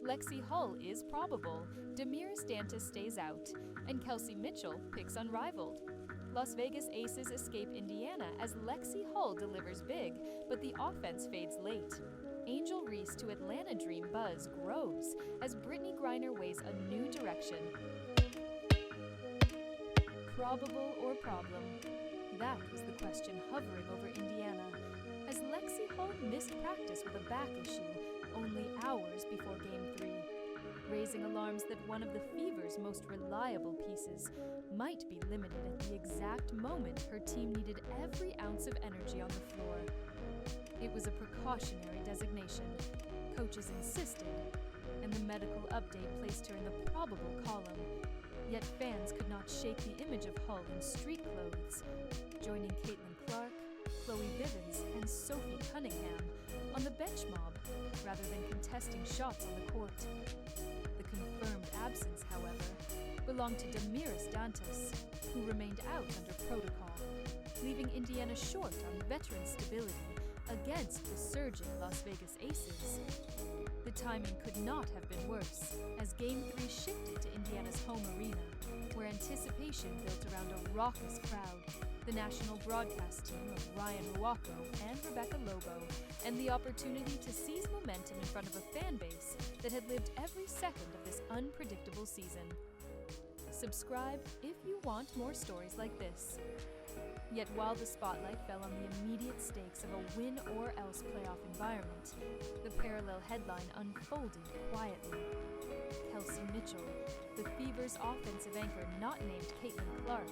Lexi Hull is probable, Damiris Dantas stays out, and Kelsey Mitchell picks unrivaled. Las Vegas Aces escape Indiana as Lexi Hull delivers big, but the offense fades late. Angel Reese to Atlanta Dream buzz grows as Brittney Griner weighs a new direction. Probable or problem? That was the question hovering over Indiana, as Lexi Hull missed practice with a back issue only hours before Game 3, raising alarms that one of the Fever's most reliable pieces might be limited at the exact moment her team needed every ounce of energy on the floor. It was a precautionary designation, coaches insisted, and the medical update placed her in the probable column. Yet fans could not shake the image of Hull in street clothes, joining Caitlin Clark, Chloe Bivens, and Sophie Cunningham on the bench mob rather than contesting shots on the court. The confirmed absence, however, belonged to Damiris Dantas, who remained out under protocol, leaving Indiana short on veteran stability against the surging Las Vegas Aces. The timing could not have been worse, as Game 3 shifted to Indiana's home arena, where anticipation built around a raucous crowd, the national broadcast team of Ryan Ruocco and Rebecca Lobo, and the opportunity to seize momentum in front of a fan base that had lived every second of this unpredictable season. Subscribe if you want more stories like this. Yet while the spotlight fell on the immediate stakes of a win-or-else playoff environment, the parallel headline unfolded quietly. Kelsey Mitchell, the Fever's offensive anchor not named Caitlin Clark,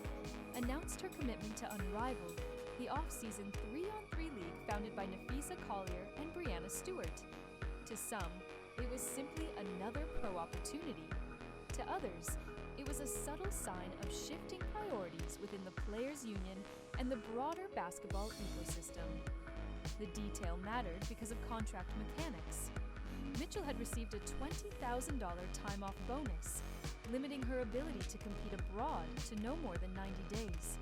announced her commitment to Unrivaled, the off-season 3-on-3 league founded by Nafisa Collier and Brianna Stewart. To some, it was simply another pro opportunity. To others, it was a subtle sign of shifting priorities within the Players' Union and the broader basketball ecosystem. The detail mattered because of contract mechanics. Mitchell had received a $20,000 time-off bonus, limiting her ability to compete abroad to no more than 90 days.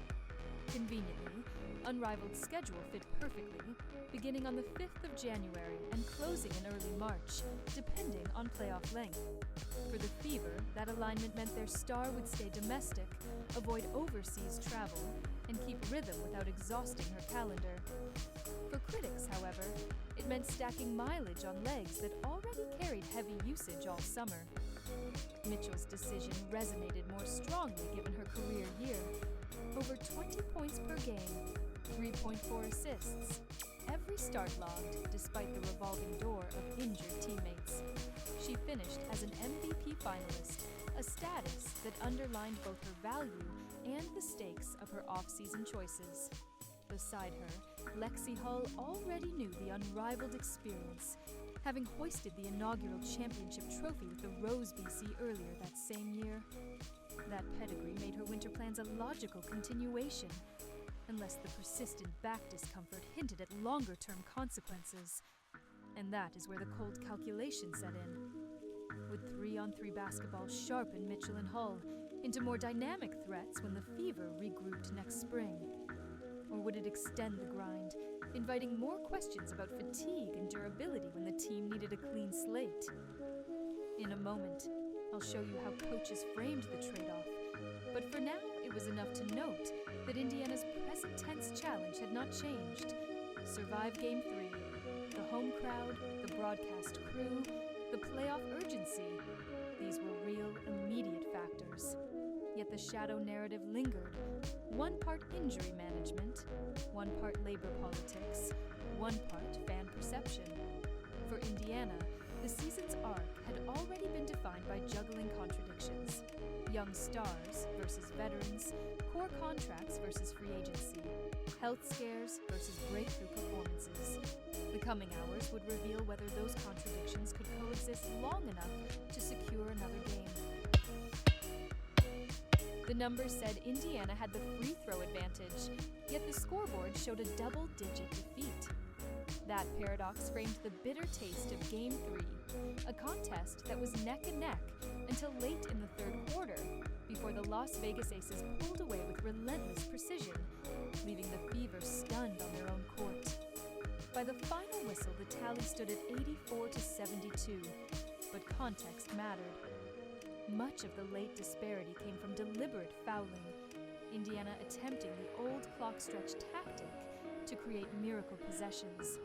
Conveniently, Unrivaled's schedule fit perfectly, beginning on the 5th of January and closing in early March, depending on playoff length. For the Fever, that alignment meant their star would stay domestic, avoid overseas travel, and keep rhythm without exhausting her calendar. For critics, however, it meant stacking mileage on legs that already carried heavy usage all summer. Mitchell's decision resonated more strongly given her career year. Over 20 points per game, 3.4 assists, every start logged despite the revolving door of injured teammates. She finished as an MVP finalist, a status that underlined both her value and the stakes of her off-season choices. Beside her, Lexi Hull already knew the unrivaled experience, having hoisted the inaugural championship trophy with the Rose BC earlier that same year. That pedigree made her winter plans a logical continuation, unless the persistent back discomfort hinted at longer-term consequences. And that is where the cold calculation set in. Would 3-on-3 basketball sharpen Mitchell and Hull into more dynamic threats when the Fever regrouped next spring? Or would it extend the grind, inviting more questions about fatigue and durability when the team needed a clean slate? In a moment, I'll show you how coaches framed the trade-off, but for now it was enough to note that Indiana's present tense challenge had not changed. Survive Game 3, the home crowd, the broadcast crew, the playoff urgency. These were real, immediate factors. Yet the shadow narrative lingered, one part injury management, one part labor politics, one part fan perception. For Indiana, the season's arc had already been defined by juggling contradictions. Young stars versus veterans, core contracts versus free agency, health scares versus breakthrough performances. The coming hours would reveal whether those contradictions could coexist long enough to secure another game. The numbers said Indiana had the free throw advantage, yet the scoreboard showed a double-digit defeat. That paradox framed the bitter taste of Game 3, a contest that was neck and neck until late in the third quarter, before the Las Vegas Aces pulled away with relentless precision, leaving the Fever stunned on their own court. By the final whistle, the tally stood at 84-72, but context mattered. Much of the late disparity came from deliberate fouling, Indiana attempting the old clock stretch tactic to create miracle possessions.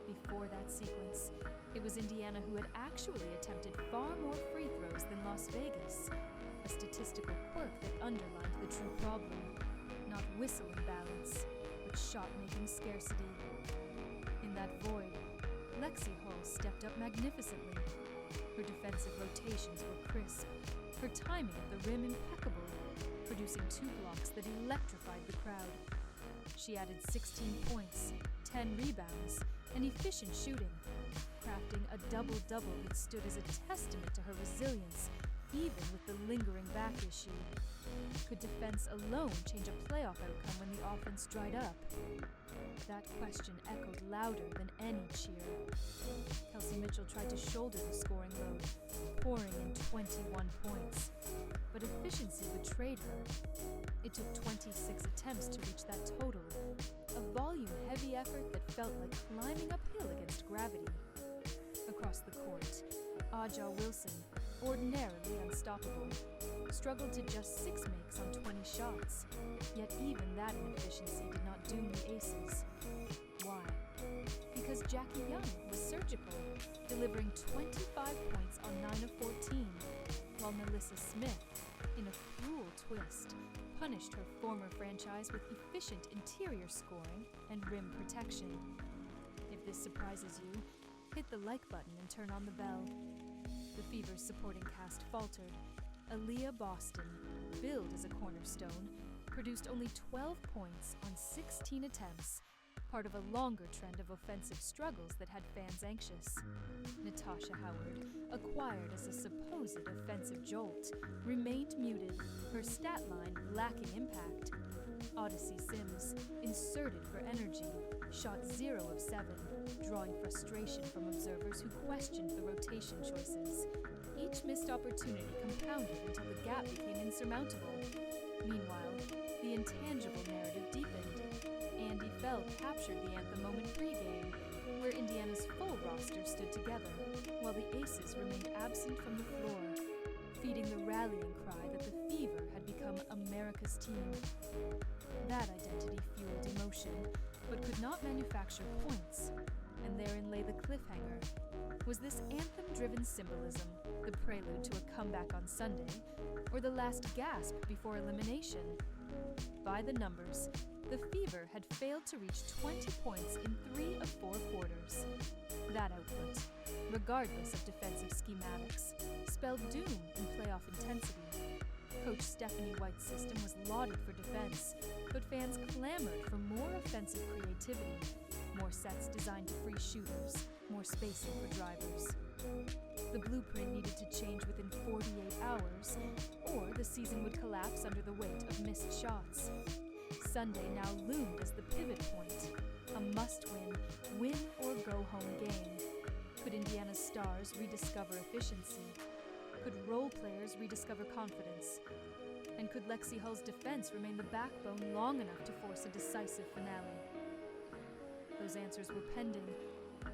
Before that sequence, it was Indiana who had actually attempted far more free throws than Las Vegas, a statistical quirk that underlined the true problem. Not whistle imbalance, but shot-making scarcity. In that void, Lexi Hull stepped up magnificently. Her defensive rotations were crisp, her timing at the rim impeccable, producing 2 blocks that electrified the crowd. She added 16 points, 10 rebounds, and efficient shooting, crafting a double-double that stood as a testament to her resilience, even with the lingering back issue. Could defense alone change a playoff outcome when the offense dried up? That question echoed louder than any cheer. Kelsey Mitchell tried to shoulder the scoring load, pouring in 21 points. But efficiency betrayed her. It took 26 attempts to reach that total, a volume-heavy effort that felt like climbing uphill against gravity. Across the court, Aja Wilson, ordinarily unstoppable, struggled to just 6 makes on 20 shots, yet even that inefficiency did not doom the Aces. Why? Because Jackie Young was surgical, delivering 25 points on 9 of 14, while Melissa Smith, in a cruel twist, punished her former franchise with efficient interior scoring and rim protection. If this surprises you, hit the like button and turn on the bell. The Fever's supporting cast faltered. Aaliyah Boston, billed as a cornerstone, produced only 12 points on 16 attempts, part of a longer trend of offensive struggles that had fans anxious. Natasha Howard, acquired as a supposed offensive jolt, remained muted, her stat line lacking impact. Odyssey Sims, inserted for energy, shot 0 of 7, drawing frustration from observers who questioned the rotation choices. Each missed opportunity compounded until the gap became insurmountable. Meanwhile, the intangible narrative deepened. Andy Fell captured the anthem moment pregame, where Indiana's full roster stood together, while the Aces remained absent from the floor, feeding the rallying cry that the Fever had become America's team. That identity fueled emotion, but could not manufacture points, and therein lay the cliffhanger. Was this anthem-driven symbolism the prelude to a comeback on Sunday, or the last gasp before elimination? By the numbers, the Fever had failed to reach 20 points in 3 of 4 quarters. That output, regardless of defensive schematics, spelled doom in playoff intensity. Coach Stephanie White's system was lauded for defense, but fans clamored for more offensive creativity, more sets designed to free shooters, more spacing for drivers. The blueprint needed to change within 48 hours, or the season would collapse under the weight of missed shots. Sunday now loomed as the pivot point, a must-win, win-or-go-home game. Could Indiana's stars rediscover efficiency? Could role players rediscover confidence? And could Lexi Hull's defense remain the backbone long enough to force a decisive finale? Those answers were pending,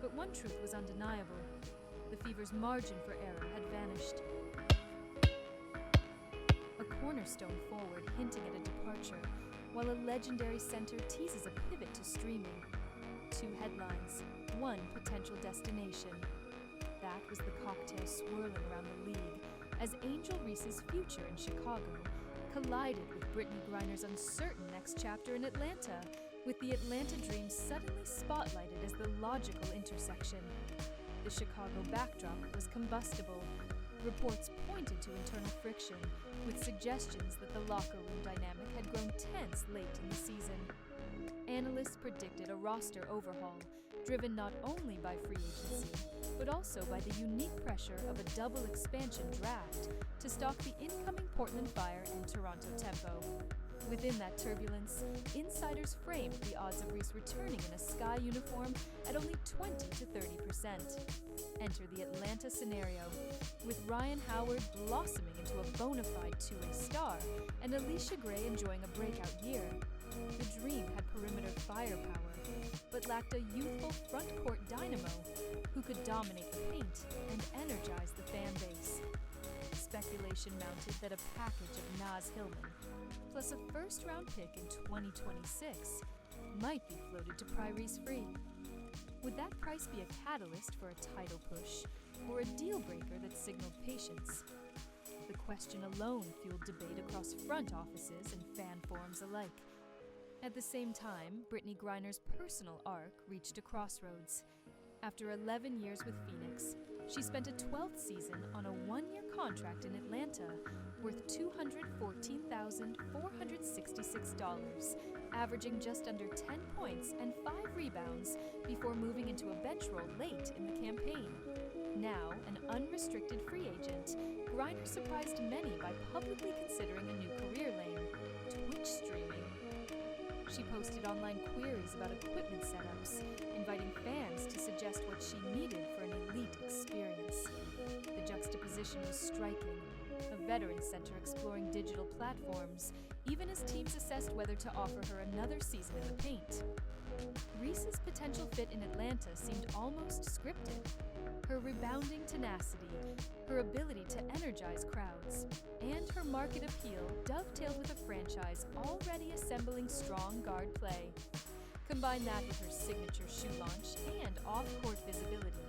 but one truth was undeniable. The Fever's margin for error had vanished. A cornerstone forward hinting at a departure, while a legendary center teases a pivot to streaming. 2 headlines, 1 potential destination. That was the cocktail swirling around the league as Angel Reese's future in Chicago collided with Brittney Griner's uncertain next chapter in Atlanta, with the Atlanta dream suddenly spotlighted as the logical intersection. The Chicago backdrop was combustible. Reports pointed to internal friction, with suggestions that the locker room dynamic had grown tense late in the season. Analysts predicted a roster overhaul, driven not only by free agency, but also by the unique pressure of a double expansion draft to stalk the incoming Portland Fire and Toronto Tempo. Within that turbulence, insiders framed the odds of Reese returning in a Sky uniform at only 20 to 30%. Enter the Atlanta scenario, with Ryan Howard blossoming into a bona fide two-way star and Alicia Gray enjoying a breakout year. The dream had perimeter firepower, but lacked a youthful front-court dynamo who could dominate the paint and energize the fan base. Speculation mounted that a package of Naz Hillman, plus a first-round pick in 2026, might be floated to pry Reese free. Would that price be a catalyst for a title push, or a deal-breaker that signaled patience? The question alone fueled debate across front offices and fan forums alike. At the same time, Brittney Griner's personal arc reached a crossroads. After 11 years with Phoenix, she spent a 12th season on a one-year contract in Atlanta worth $214,466, averaging just under 10 points and 5 rebounds before moving into a bench role late in the campaign. Now an unrestricted free agent, Griner surprised many by publicly considering a new career lane, Twitch streaming. She posted online queries about equipment setups, inviting fans to suggest what she needed for an elite experience. The juxtaposition was striking. A veteran center exploring digital platforms, even as teams assessed whether to offer her another season in the paint. Reese's potential fit in Atlanta seemed almost scripted. Her rebounding tenacity, her ability to energize crowds, and her market appeal dovetailed with a franchise already assembling strong guard play. Combine that with her signature shoe launch and off-court visibility,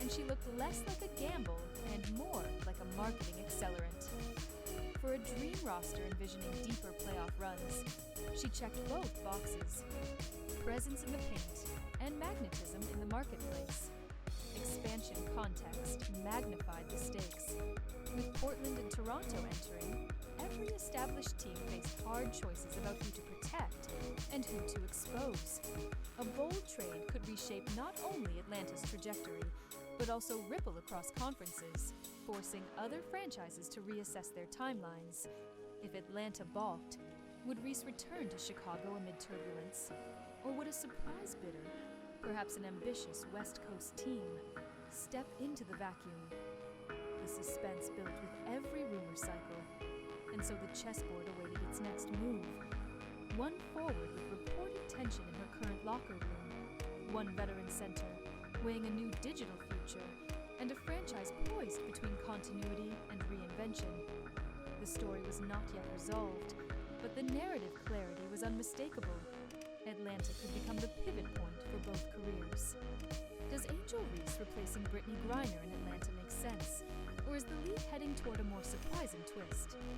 and she looked less like a gamble and more like a marketing accelerant. For a dream roster envisioning deeper playoff runs, she checked both boxes: presence in the paint and magnetism in the marketplace. Expansion context magnified the stakes. With Portland and Toronto entering, every established team faced hard choices about who to protect and who to expose. A bold trade could reshape not only Atlanta's trajectory, but also ripple across conferences, forcing other franchises to reassess their timelines. If Atlanta balked, would Reese return to Chicago amid turbulence? Or would a surprise bidder, perhaps an ambitious West Coast team, step into the vacuum? The suspense built with every rumor cycle, and so the chessboard awaited its next move. One forward with reported tension in her current locker room, one veteran center weighing a new digital future, and a franchise poised between continuity and reinvention. The story was not yet resolved, but the narrative clarity was unmistakable. Atlanta could become the pivot point for both careers. Does Angel Reese replacing Brittney Griner in Atlanta make sense, or is the league heading toward a more surprising twist?